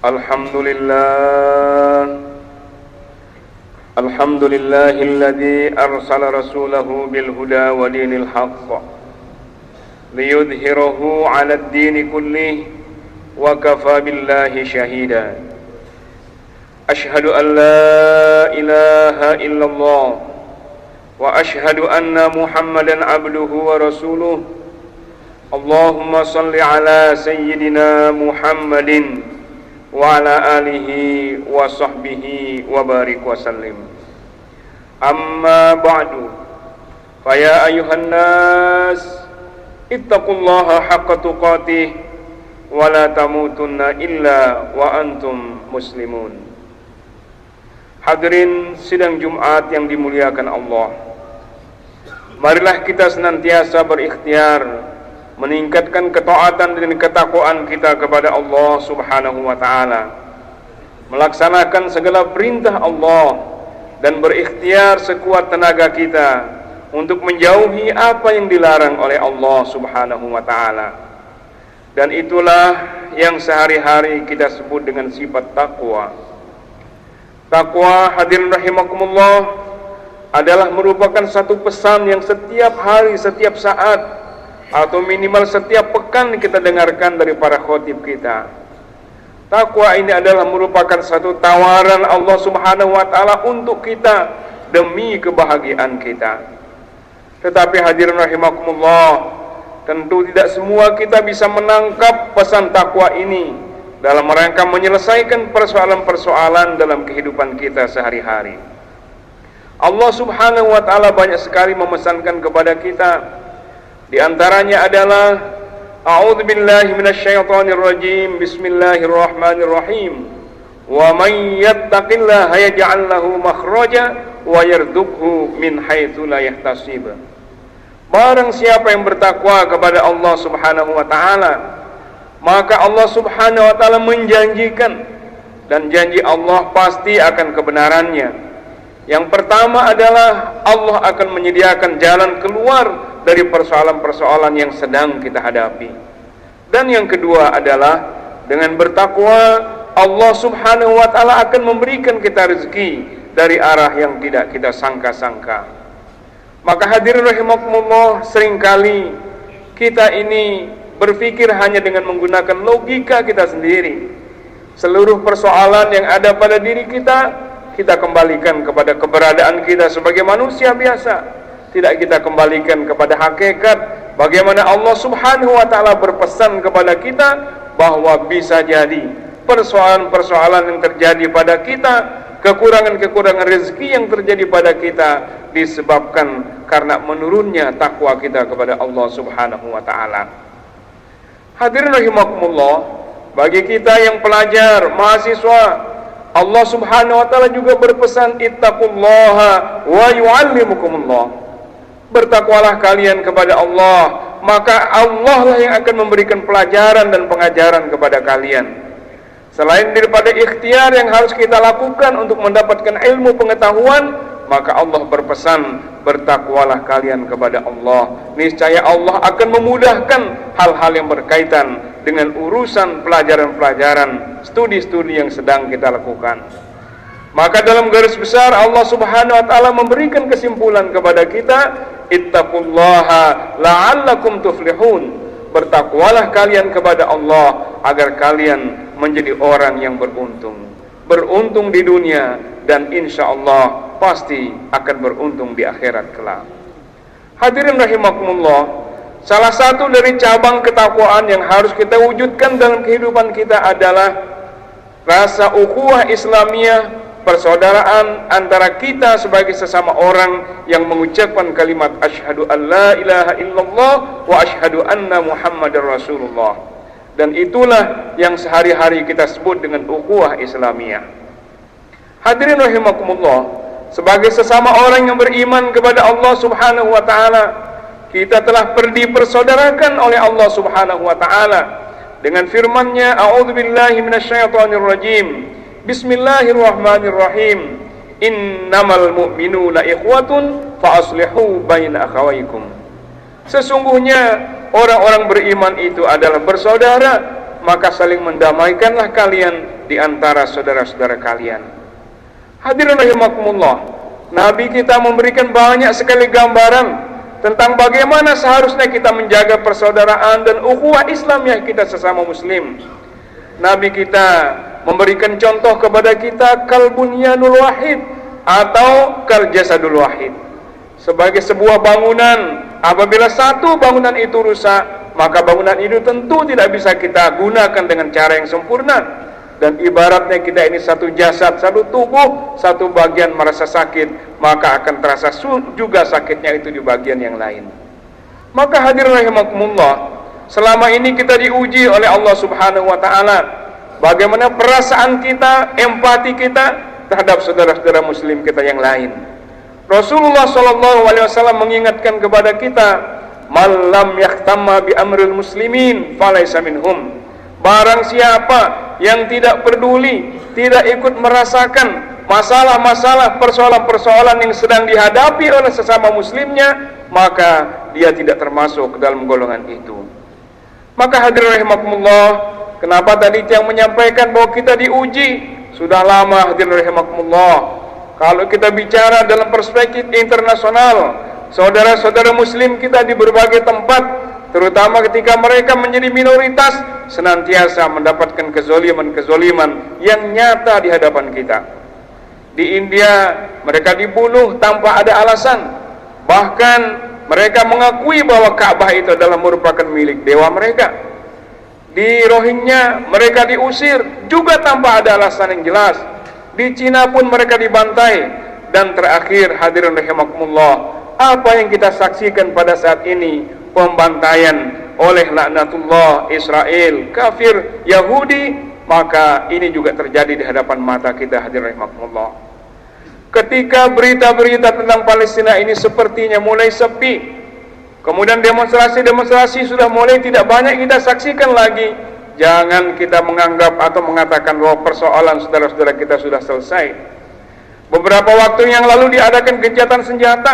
Alhamdulillahilladzi arsala rasulahu bil huda wa dinil haqq liyudhhirahu 'alad dini kullih wa kafa billahi shahida. Ashhadu an la ilaha illallah wa ashhadu anna Muhammadan abduhu wa rasuluh. Allahumma salli ala sayyidina Muhammadin wa ala alihi wa sahbihi wa barik wa sallim. Amma ba'du, fa ya ayuhan nas ittaqullaha haqqa tuqatih wa la tamutunna illa wa antum muslimun. Hadirin sidang Jumat yang dimuliakan Allah, marilah kita senantiasa berikhtiar meningkatkan ketaatan dan ketakwaan kita kepada Allah Subhanahu wa ta'ala, melaksanakan segala perintah Allah dan berikhtiar sekuat tenaga kita untuk menjauhi apa yang dilarang oleh Allah Subhanahu wa ta'ala. Dan itulah yang sehari-hari kita sebut dengan sifat takwa. Takwa, hadirin rahimakumullah, adalah merupakan satu pesan yang setiap hari, setiap saat, atau minimal setiap pekan kita dengarkan dari para khotib kita. Takwa ini adalah merupakan satu tawaran Allah Subhanahu wa ta'ala untuk kita demi kebahagiaan kita. Tetapi hadirin rahimakumullah, tentu tidak semua kita bisa menangkap pesan takwa ini dalam rangka menyelesaikan persoalan-persoalan dalam kehidupan kita sehari-hari. Allah Subhanahu wa ta'ala banyak sekali memesankan kepada kita. Di antaranya adalah a'udzubillahi minasyaitonirrajim, bismillahirrahmanirrahim, wa may yattaqillaha yaj'al lahu makhraja wa yarzuqhu min haitsu la yahtasib. Barang siapa yang bertakwa kepada Allah Subhanahu wa ta'ala, maka Allah Subhanahu wa ta'ala menjanjikan, dan janji Allah pasti akan kebenarannya. Yang pertama adalah Allah akan menyediakan jalan keluar dari persoalan-persoalan yang sedang kita hadapi. Dan yang kedua adalah dengan bertakwa, Allah Subhanahu wa ta'ala akan memberikan kita rezeki dari arah yang tidak kita sangka-sangka. Maka hadirin rahimakumullah, seringkali kita ini berpikir hanya dengan menggunakan logika kita sendiri. Seluruh persoalan yang ada pada diri kita kembalikan kepada keberadaan kita sebagai manusia biasa. Tidak kita kembalikan kepada hakikat bagaimana Allah Subhanahu wa ta'ala berpesan kepada kita bahwa bisa jadi persoalan-persoalan yang terjadi pada kita, kekurangan-kekurangan rezeki yang terjadi pada kita disebabkan karena menurunnya takwa kita kepada Allah Subhanahu wa ta'ala. Hadirin rahimakumullah, bagi kita yang pelajar, mahasiswa, Allah Subhanahu wa ta'ala juga berpesan ittaqullaha wa yu'allimukumullah. Bertakwalah kalian kepada Allah, maka Allah lah yang akan memberikan pelajaran dan pengajaran kepada kalian. Selain daripada ikhtiar yang harus kita lakukan untuk mendapatkan ilmu pengetahuan, maka Allah berpesan, bertakwalah kalian kepada Allah. Niscaya Allah akan memudahkan hal-hal yang berkaitan dengan urusan pelajaran-pelajaran, studi-studi yang sedang kita lakukan. Maka dalam garis besar Allah Subhanahu wa ta'ala memberikan kesimpulan kepada kita, ittaqullaha la'allakum tuflihun. Bertakwalah kalian kepada Allah agar kalian menjadi orang yang beruntung. Beruntung di dunia dan insya Allah pasti akan beruntung di akhirat kelak. Hadirin rahimakumullah, salah satu dari cabang ketakwaan yang harus kita wujudkan dalam kehidupan kita adalah rasa ukhuwah Islamiyah, persaudaraan antara kita sebagai sesama orang yang mengucapkan kalimat asyhadu an la ilaha illallah wa asyhadu anna Muhammadar Rasulullah. Dan itulah yang sehari-hari kita sebut dengan ukhuwah Islamiyah. Hadirin rahimakumullah, sebagai sesama orang yang beriman kepada Allah Subhanahu wa ta'ala, kita telah dipersaudarakan oleh Allah Subhanahu wa ta'ala dengan firman-Nya, a'udzubillahi minasyaitonirrajim, bismillahirrahmanirrahim, innamal mu'minuna ikhwatun fa aslihu baina akhawaykum. Sesungguhnya orang-orang beriman itu adalah bersaudara, maka saling mendamaikanlah kalian di antara saudara-saudara kalian. Hadirin rahimakumullah, Nabi kita memberikan banyak sekali gambaran tentang bagaimana seharusnya kita menjaga persaudaraan dan ukhuwah Islamiyah kita sesama muslim. Nabi kita memberikan contoh kepada kita kal bunyanul wahid atau kal jasadul wahid. Sebagai sebuah bangunan, apabila satu bangunan itu rusak, maka bangunan itu tentu tidak bisa kita gunakan dengan cara yang sempurna. Dan ibaratnya kita ini satu jasad, satu tubuh, satu bagian merasa sakit, maka akan terasa juga sakitnya itu di bagian yang lain. Maka hadirin rahimakumullah, selama ini kita diuji oleh Allah Subhanahu wa taala bagaimana perasaan kita, empati kita terhadap saudara-saudara muslim kita yang lain. Rasulullah SAW mengingatkan kepada kita, "Man lam yahtamma bi amril muslimin falaysa minhum." Barang siapa yang tidak peduli, tidak ikut merasakan masalah-masalah, persoalan-persoalan yang sedang dihadapi oleh sesama muslimnya, maka dia tidak termasuk ke dalam golongan itu. Maka hadirin rahimakumullah, kenapa tadi yang menyampaikan bahwa kita diuji? Sudah lama hadirin rahimakumullah. Kalau kita bicara dalam perspektif internasional, saudara-saudara muslim kita di berbagai tempat, terutama ketika mereka menjadi minoritas, senantiasa mendapatkan kezoliman-kezoliman yang nyata di hadapan kita. Di India, mereka dibunuh tanpa ada alasan. Bahkan mereka mengakui bahwa Ka'bah itu adalah merupakan milik dewa mereka. Di Rohingya, mereka diusir juga tanpa ada alasan yang jelas. Di Cina pun mereka dibantai. Dan terakhir hadirin rahimakumullah, apa yang kita saksikan pada saat ini, pembantaian oleh laknatullah Israel, kafir, Yahudi, maka ini juga terjadi di hadapan mata kita hadirin rahimakumullah. Ketika berita-berita tentang Palestina ini sepertinya mulai sepi, kemudian demonstrasi-demonstrasi sudah mulai tidak banyak kita saksikan lagi, jangan kita menganggap atau mengatakan bahwa persoalan saudara-saudara kita sudah selesai. Beberapa waktu yang lalu diadakan gencatan senjata,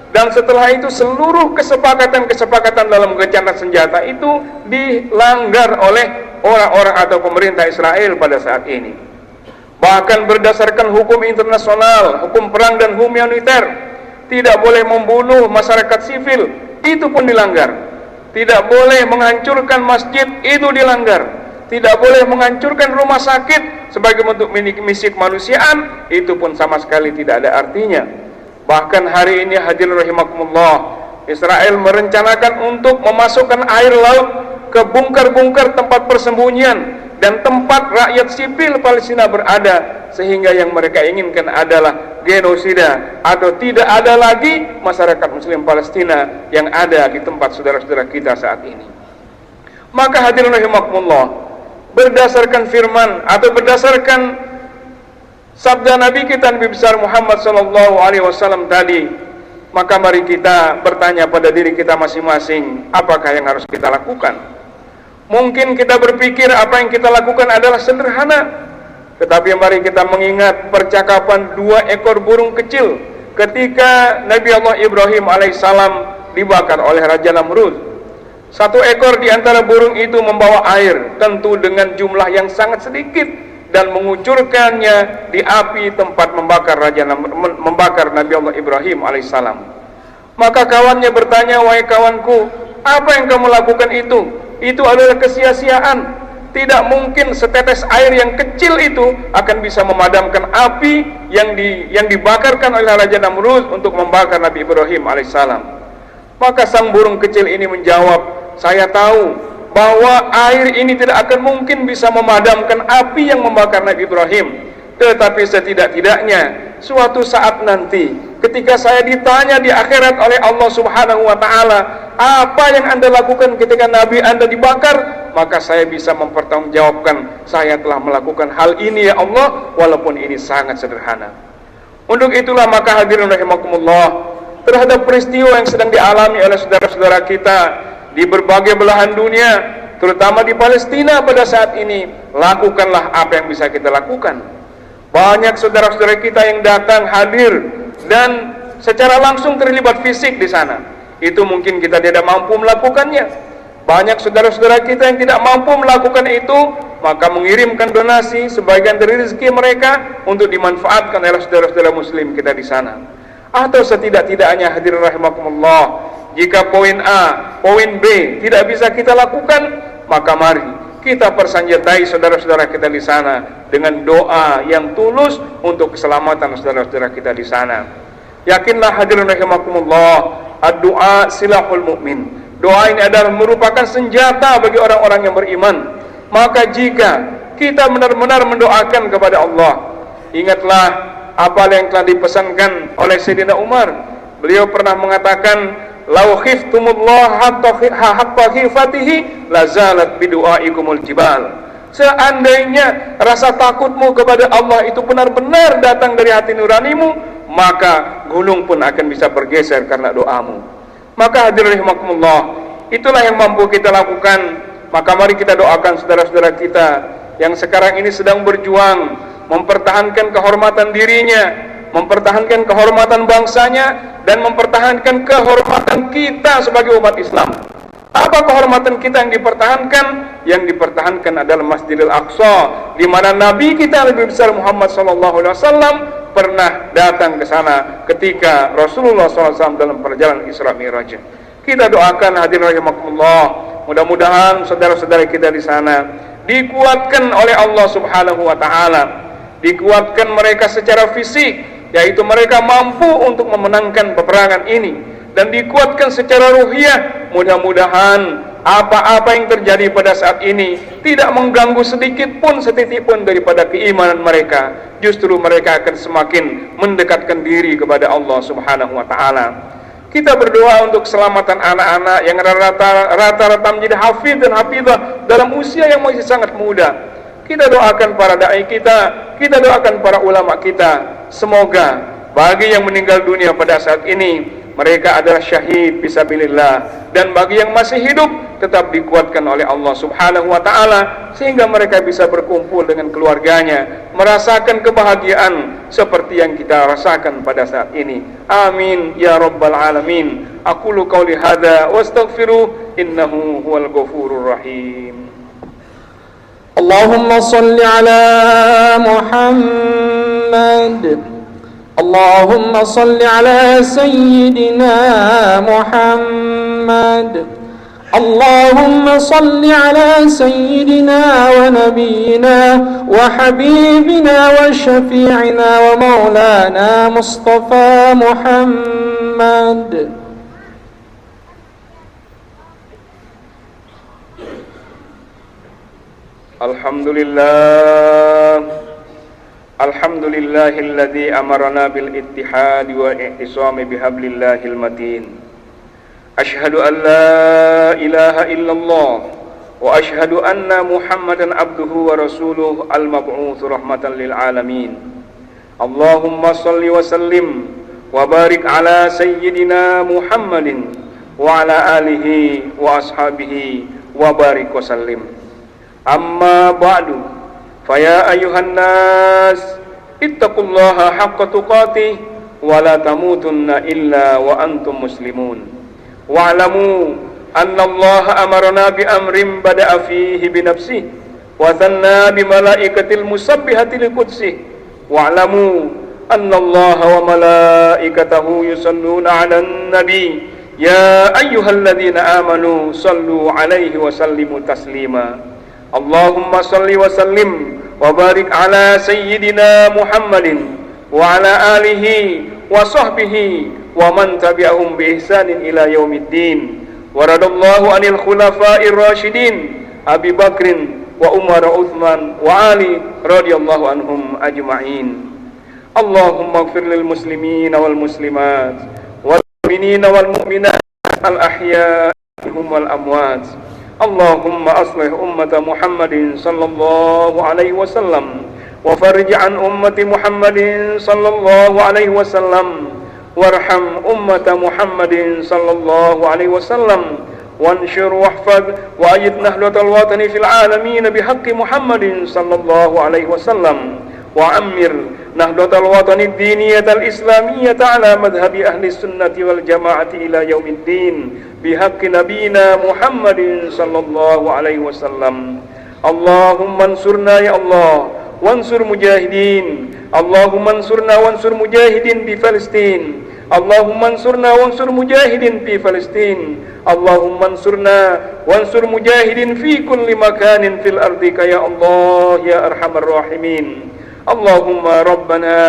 dan setelah itu seluruh kesepakatan dalam gencatan senjata itu dilanggar oleh orang-orang atau pemerintah Israel pada saat ini. Bahkan berdasarkan hukum internasional, hukum perang dan humaniter, tidak boleh membunuh masyarakat sivil, itu pun dilanggar. Tidak boleh menghancurkan masjid, itu dilanggar. Tidak boleh menghancurkan rumah sakit sebagai bentuk misi kemanusiaan, itu pun sama sekali tidak ada artinya. Bahkan hari ini hadirin rahimakumullah, Israel merencanakan untuk memasukkan air laut ke bungkar-bungkar tempat persembunyian dan tempat rakyat sipil Palestina berada, sehingga yang mereka inginkan adalah genosida, atau tidak ada lagi masyarakat muslim Palestina yang ada di tempat saudara-saudara kita saat ini. Maka hadirin rahimakumullah, berdasarkan firman atau berdasarkan sabda Nabi kita Nabi besar Muhammad SAW tadi, maka mari kita bertanya pada diri kita masing-masing, apakah yang harus kita lakukan? Mungkin kita berpikir apa yang kita lakukan adalah sederhana, tetapi mari kita mengingat percakapan dua ekor burung kecil ketika Nabi Allah Ibrahim alaihissalam dibakar oleh Raja Namrud. Satu ekor di antara burung itu membawa air, tentu dengan jumlah yang sangat sedikit, dan mengucurkannya di api tempat membakar Nabi Allah Ibrahim alaihissalam. Maka kawannya bertanya, "Wahai kawanku, apa yang kamu lakukan itu? Itu adalah kesia-siaan. Tidak mungkin setetes air yang kecil itu akan bisa memadamkan api yang dibakarkan oleh Raja Namrud untuk membakar Nabi Ibrahim alaihissalam." Maka sang burung kecil ini menjawab, "Saya tahu bahwa air ini tidak akan mungkin bisa memadamkan api yang membakar Nabi Ibrahim. Tetapi setidak-tidaknya suatu saat nanti ketika saya ditanya di akhirat oleh Allah Subhanahu wa taala, apa yang Anda lakukan ketika Nabi Anda dibakar, maka saya bisa mempertanggungjawabkan saya telah melakukan hal ini ya Allah, walaupun ini sangat sederhana." Untuk itulah maka hadirin rahimakumullah, terhadap peristiwa yang sedang dialami oleh saudara-saudara kita di berbagai belahan dunia, terutama di Palestina pada saat ini, lakukanlah apa yang bisa kita lakukan. Banyak saudara-saudara kita yang datang hadir dan secara langsung terlibat fisik di sana. Itu mungkin kita tidak mampu melakukannya. Banyak saudara-saudara kita yang tidak mampu melakukan itu, maka mengirimkan donasi sebagian dari rezeki mereka untuk dimanfaatkan oleh saudara-saudara muslim kita di sana. Atau setidak-tidaknya hadirin rahimakumullah, jika poin A, poin B tidak bisa kita lakukan, maka mari kita persenjatai saudara-saudara kita di sana dengan doa yang tulus untuk keselamatan saudara-saudara kita di sana. Yakinlah hadirin rahimakumullah, ad-du'a silahul mu'min. Doa ini adalah merupakan senjata bagi orang-orang yang beriman. Maka jika kita benar-benar mendoakan kepada Allah, ingatlah apa yang telah dipesankan oleh Sayyidina Umar. Beliau pernah mengatakan, "Lau khiftumullah haqqa khifatihi lazalat bidu'aikumul jibal." Seandainya rasa takutmu kepada Allah itu benar-benar datang dari hati nuranimu, maka gunung pun akan bisa bergeser karena doamu. Maka hadirin rahimakumullah, itulah yang mampu kita lakukan. Maka mari kita doakan saudara-saudara kita yang sekarang ini sedang berjuang mempertahankan kehormatan dirinya, mempertahankan kehormatan bangsanya, dan mempertahankan kehormatan kita sebagai umat Islam. Apa kehormatan kita yang dipertahankan? Yang dipertahankan adalah Masjidil Aqsa, di mana Nabi kita lebih besar Muhammad SAW pernah datang ke sana ketika Rasulullah SAW dalam perjalanan Isra Mi'raj. Kita doakan hadirin rahimakumullah, mudah-mudahan saudara-saudara kita di sana dikuatkan oleh Allah Subhanahu wa taala, dikuatkan mereka secara fisik, yaitu mereka mampu untuk memenangkan peperangan ini, dan dikuatkan secara ruhiyah. Mudah-mudahan apa-apa yang terjadi pada saat ini tidak mengganggu sedikit pun, setitik pun daripada keimanan mereka. Justru mereka akan semakin mendekatkan diri kepada Allah Subhanahu wa taala. Kita berdoa untuk keselamatan anak-anak yang rata-rata menjadi hafidh dan hafidhah dalam usia yang masih sangat muda. Kita doakan para dai kita doakan para ulama kita. Semoga bagi yang meninggal dunia pada saat ini, mereka adalah syahid fisabilillah, dan bagi yang masih hidup tetap dikuatkan oleh Allah Subhanahu wa taala sehingga mereka bisa berkumpul dengan keluarganya, merasakan kebahagiaan seperti yang kita rasakan pada saat ini. Amin ya rabbal alamin. Aqulu qauli hadza wastaghfiru innahu huwal ghafurur rahim. Allahumma salli ala Muhammad. Allahumma salli ala Sayyidina Muhammad. Allahumma salli ala Sayyidina wa Nabiyyina wa Habibina wa Syafi'ina wa Maulana Mustafa Muhammad. Alhamdulillah. Alhamdulillahilladzi amarna bil ittihad wa i'tisami bihablillahil matin. Ashhadu an la ilaha illallah wa ashhadu anna Muhammadan abduhu wa rasuluhu al-mab'uts rahmatan lil alamin. Allahumma salli wa sallim wa barik ala sayyidina Muhammadin wa ala alihi wa ashabihi wa barik wa sallim. Amma ba'du, faya ayuhan nas ittaqullaha haqqa tuqatih wa la tamutunna illa wa antum muslimun. Wa'lamu anna Allah amarna bi amrin bada'a fihi bi nafsihi wa thanna bi malaikatil musabbihati li qudsih. Wa'lamu anna Allah wa malaikatahu yusalluna 'alan nabi ya ayyuhalladzina amanu sallu 'alaihi wa sallimu taslima. Allahumma salli wa sallim wa barik ala sayyidina Muhammadin wa ala alihi wa sahbihi wa man tabi'ahum bi ihsanin ila yaumiddin. Wa radallahu anil khulafa'ir rasyidin Abi Bakrin wa Umar wa Uthman wa Ali radhiyallahu anhum ajma'in. Allahumma ighfir lil muslimin wal muslimat wal mu'minin wal mu'minat al ahya'ihum wal amwat. Allahumma aslih ummata Muhammadin sallallahu alaihi wasallam wa farij an ummati Muhammadin sallallahu alaihi wasallam warham ummata Muhammadin sallallahu alaihi wasallam wanshur wahfad wa ayid nahlatal watani fil alamin bihaqqi Muhammadin sallallahu alaihi wasallam wa ammir nahdatal watani diniyatal islamiyata ala madhabi ahli sunnati wal jamaati ila yaumiddin bihaqqi nabiyina Muhammadin sallallahu alaihi wasallam. Allahumma ansurna ya Allah wansur mujahidin. Allahumma ansurna wansur mujahidin di Palestin. Allahumma ansurna wansur mujahidin fi Palestin. Allahumma ansurna wansur mujahidin fi kulli makanin fil ardi ya Allah ya arhamar rahimin. Allahumma rabbana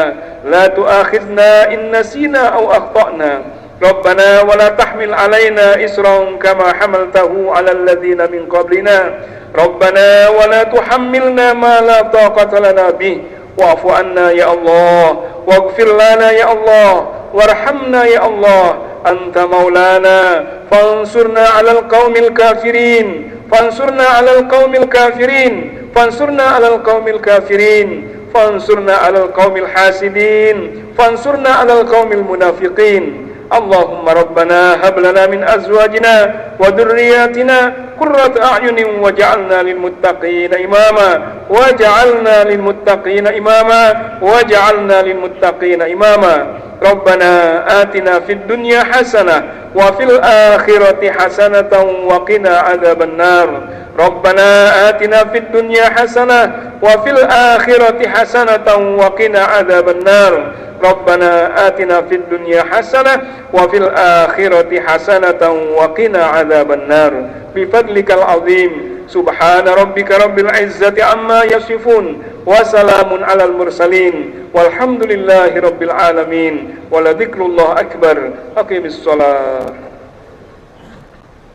la tu'akhidna in nasina aw akhtana. Rabbana wa la tahmil alaina isran kama hamaltahu ala alladhina min qablina. Rabbana wa la tuhammilna ma la taqata lana bih. Wa'fu anna ya Allah, waghfir lana ya Allah, warhamna ya Allah. Anta maulana fansurna 'alal qaumil kafirin. Fansurna 'alal qaumil kafirin. Fansurna 'alal qaumil kafirin. Fansurna 'alal qaumil hasidin. Fansurna 'alal qaumil munafiqin. Allahumma rabbana hab lana min azwajina wa dhurriyyatina qurrata a'yunin waj'alna lil muttaqina imama waj'alna lil muttaqina imama waj'alna lil muttaqina imama. Rabbana atina fid dunya hasanah wa fil akhirati hasanatan wa qina adzaban nar. Rabbana atina fid dunya hasanah wa fil akhirati hasanatan wa qina adzaban nar. Rabbana atina fid dunya hasanah wa fil akhirati hasanatan wa qina adzaban nar. Bi fadlikal azim. Subhana rabbika rabbil izzati amma yasifun wa salamun alal mursalin walhamdulillahi rabbil alamin. Wa la dzikrullah akbar. Aqimis shalah.